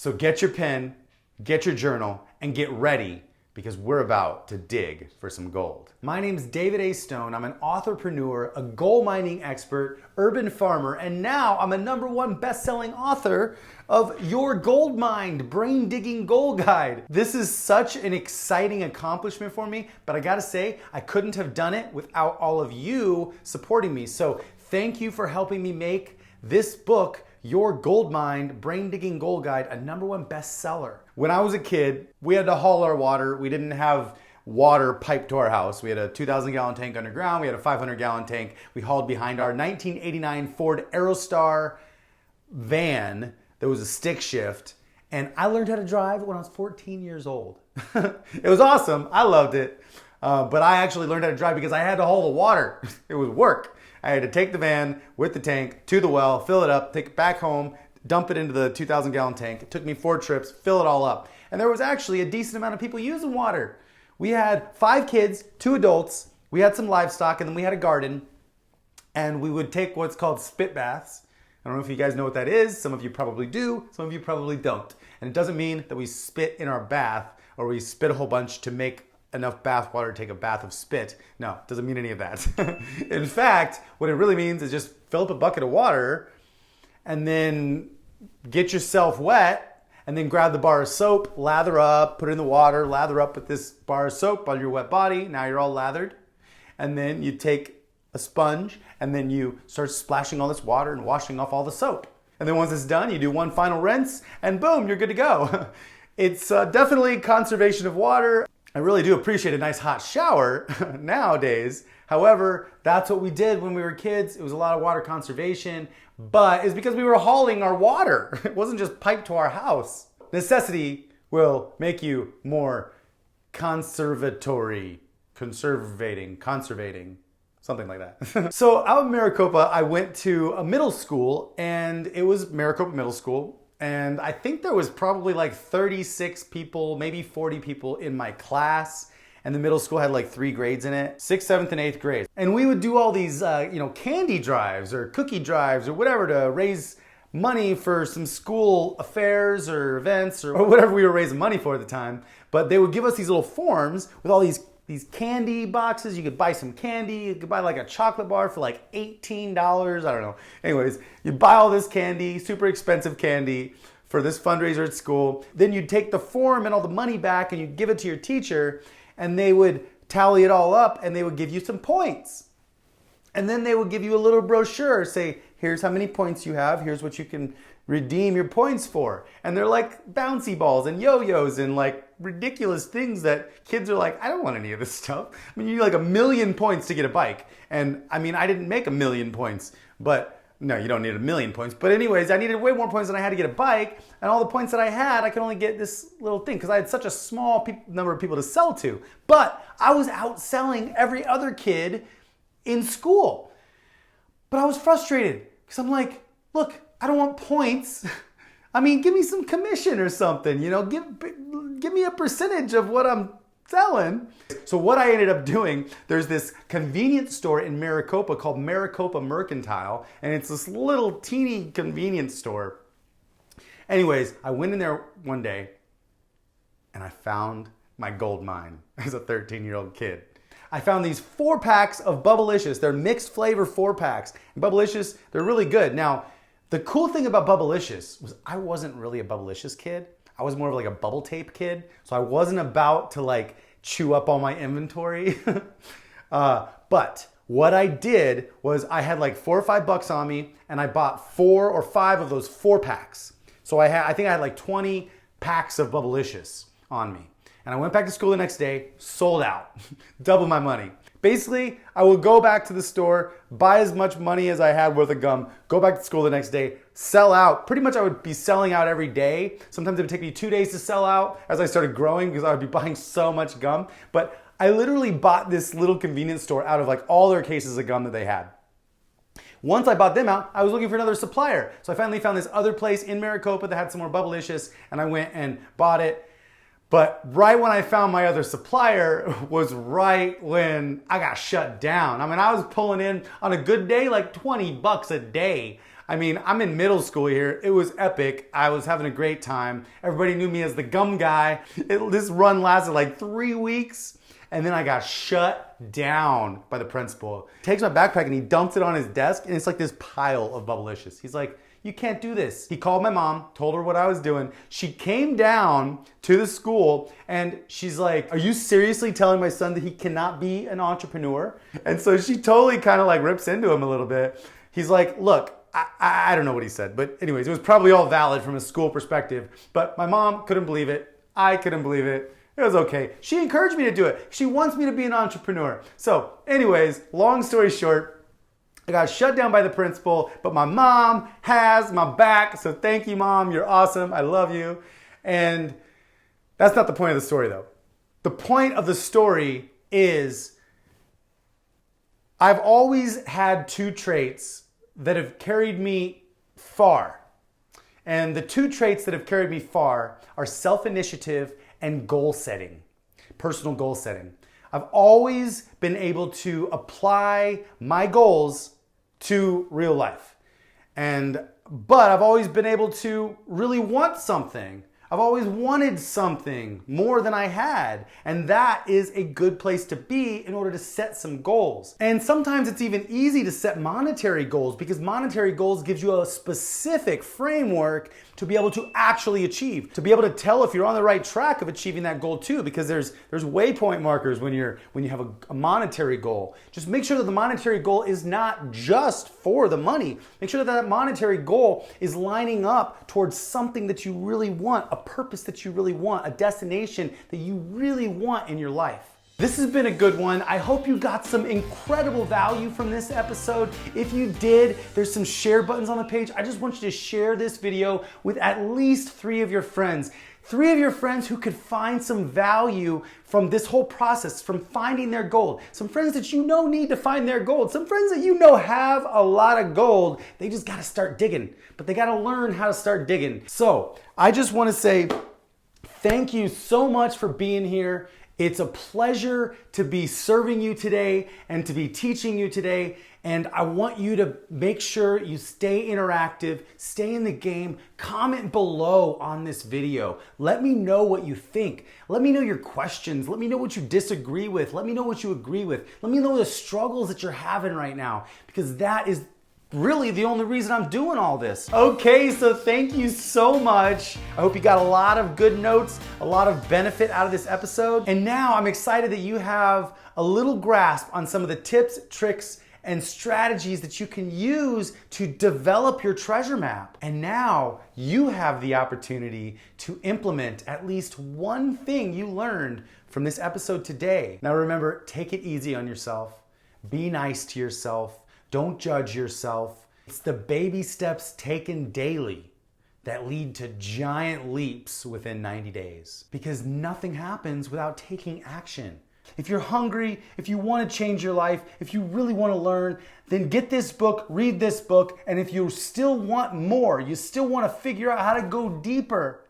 So get your pen, get your journal, and get ready because we're about to dig for some gold. My name's David A. Stone. I'm an authorpreneur, a gold mining expert, urban farmer, and now I'm a #1 best-selling author of Your Gold Mined Brain Digging Gold Guide. This is such an exciting accomplishment for me, but I gotta say, I couldn't have done it without all of you supporting me. So thank you for helping me make this book, Your Gold Mined Brain Digging Gold Guide, a #1 bestseller. When I was a kid, we had to haul our water. We didn't have water piped to our house. We had a 2,000-gallon tank underground. We had a 500-gallon tank. We hauled behind our 1989 Ford Aerostar van that was a stick shift. And I learned how to drive when I was 14 years old. It was awesome. I loved it. But I actually learned how to drive because I had to haul the water. It was work. I had to take the van with the tank to the well, fill it up, take it back home, dump it into the 2,000-gallon tank. It took me 4 trips, fill it all up. And there was actually a decent amount of people using water. We had 5 kids, 2 adults, we had some livestock, and then we had a garden. And we would take what's called spit baths. I don't know if you guys know what that is. Some of you probably do, some of you probably don't. And it doesn't mean that we spit in our bath or we spit a whole bunch to make enough bath water to take a bath of spit. No, it doesn't mean any of that. In fact, what it really means is just fill up a bucket of water and then get yourself wet and then grab the bar of soap, lather up, put it in the water, lather up with this bar of soap on your wet body. Now you're all lathered. And then you take a sponge and then you start splashing all this water and washing off all the soap. And then once it's done, you do one final rinse and boom, you're good to go. It's definitely conservation of water. I really do appreciate a nice hot shower nowadays. However, that's what we did when we were kids. It was a lot of water conservation, but it's because we were hauling our water. It wasn't just piped to our house. Necessity will make you more conservating, something like that. So out of Maricopa, I went to a middle school and it was Maricopa Middle School. And I think there was probably like 36 people, maybe 40 people in my class. And the middle school had like 3 grades in it, 6th, 7th, and 8th grades. And we would do all these, candy drives or cookie drives or whatever to raise money for some school affairs or events or whatever we were raising money for at the time. But they would give us these little forms with all these candy boxes. You could buy some candy. You could buy like a chocolate bar for like $18. I don't know. Anyways, you buy all this candy, super expensive candy for this fundraiser at school. Then you'd take the form and all the money back and you'd give it to your teacher and they would tally it all up and they would give you some points. And then they would give you a little brochure, say, here's how many points you have. Here's what you can redeem your points for. And they're like bouncy balls and yo-yos and like ridiculous things that kids are like, I don't want any of this stuff. I mean, you need like 1,000,000 points to get a bike. And I mean, I didn't make 1,000,000 points, but no, you don't need 1,000,000 points. But anyways, I needed way more points than I had to get a bike. And all the points that I had, I could only get this little thing because I had such a small number of people to sell to. But I was outselling every other kid in school. But I was frustrated because I'm like, look, I don't want points. I mean, give me some commission or something, give me a percentage of what I'm selling. So what I ended up doing, there's this convenience store in Maricopa called Maricopa Mercantile, and it's this little teeny convenience store. Anyways, I went in there one day and I found my gold mine as a 13-year-old kid. I found these 4-packs of Bubblicious. They're mixed flavor 4-packs. And Bubblicious, they're really good. Now, the cool thing about Bubblicious was I wasn't really a Bubblicious kid. I was more of like a bubble tape kid. So I wasn't about to like chew up all my inventory. But what I did was I had like $4 or $5 on me and I bought 4 or 5 of those 4-packs. So I think I had like 20 packs of Bubblicious on me. And I went back to school the next day, sold out, double my money. Basically, I would go back to the store, buy as much money as I had worth of gum, go back to school the next day, sell out. Pretty much I would be selling out every day. Sometimes it would take me 2 days to sell out as I started growing because I would be buying so much gum. But I literally bought this little convenience store out of like all their cases of gum that they had. Once I bought them out, I was looking for another supplier. So I finally found this other place in Maricopa that had some more Bubblicious and I went and bought it. But right when I found my other supplier was right when I got shut down. I mean, I was pulling in on a good day like $20 a day. I mean, I'm in middle school here. It was epic. I was having a great time. Everybody knew me as the gum guy. This run lasted like 3 weeks. And then I got shut down by the principal. He takes my backpack and he dumps it on his desk, and it's like this pile of Bubblicious. He's like, you can't do this. He called my mom, told her what I was doing. She came down to the school and she's like, are you seriously telling my son that he cannot be an entrepreneur? And so she totally kind of like rips into him a little bit. He's like, look, I don't know what he said, but anyways, it was probably all valid from a school perspective, but my mom couldn't believe it. I couldn't believe it. It was okay. She encouraged me to do it. She wants me to be an entrepreneur. So anyways, long story short, I got shut down by the principal, but my mom has my back. So thank you, Mom. You're awesome. I love you. And that's not the point of the story, though. The point of the story is I've always had 2 traits that have carried me far. And the 2 traits that have carried me far are self-initiative and goal setting, personal goal setting. I've always been able to apply my goals to real life. But I've always been able to really want something. I've always wanted something more than I had. And that is a good place to be in order to set some goals. And sometimes it's even easy to set monetary goals because monetary goals gives you a specific framework to be able to actually achieve, to be able to tell if you're on the right track of achieving that goal too, because there's waypoint markers when you have a monetary goal. Just make sure that the monetary goal is not just for the money. Make sure that that monetary goal is lining up towards something that you really want, a purpose that you really want, a destination that you really want in your life. This has been a good one. I hope you got some incredible value from this episode. If you did, there's some share buttons on the page. I just want you to share this video with at least 3 of your friends. 3 of your friends who could find some value from this whole process, from finding their gold. Some friends that you know need to find their gold. Some friends that you know have a lot of gold. They just gotta start digging, but they gotta learn how to start digging. So I just wanna say thank you so much for being here. It's a pleasure to be serving you today and to be teaching you today. And I want you to make sure you stay interactive, stay in the game, comment below on this video. Let me know what you think. Let me know your questions. Let me know what you disagree with. Let me know what you agree with. Let me know the struggles that you're having right now, because that is really the only reason I'm doing all this. Okay, so thank you so much. I hope you got a lot of good notes, a lot of benefit out of this episode. And now I'm excited that you have a little grasp on some of the tips, tricks, and strategies that you can use to develop your treasure map. And now you have the opportunity to implement at least one thing you learned from this episode today. Now remember, take it easy on yourself. Be nice to yourself. Don't judge yourself. It's the baby steps taken daily that lead to giant leaps within 90 days. Because nothing happens without taking action. If you're hungry, if you want to change your life, if you really want to learn, then get this book, read this book, and if you still want more, you still want to figure out how to go deeper,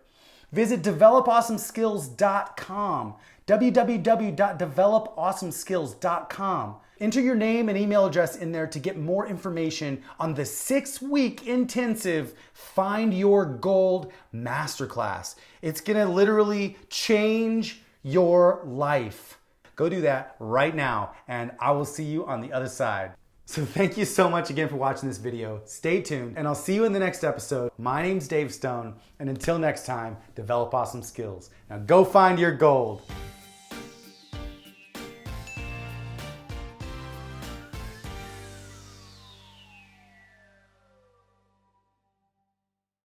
visit developawesomeskills.com, www.developawesomeskills.com. Enter your name and email address in there to get more information on the 6-week intensive Find Your Gold Masterclass. It's gonna literally change your life. Go do that right now, and I will see you on the other side. So thank you so much again for watching this video. Stay tuned, and I'll see you in the next episode. My name's Dave Stone, and until next time, develop awesome skills. Now go find your gold.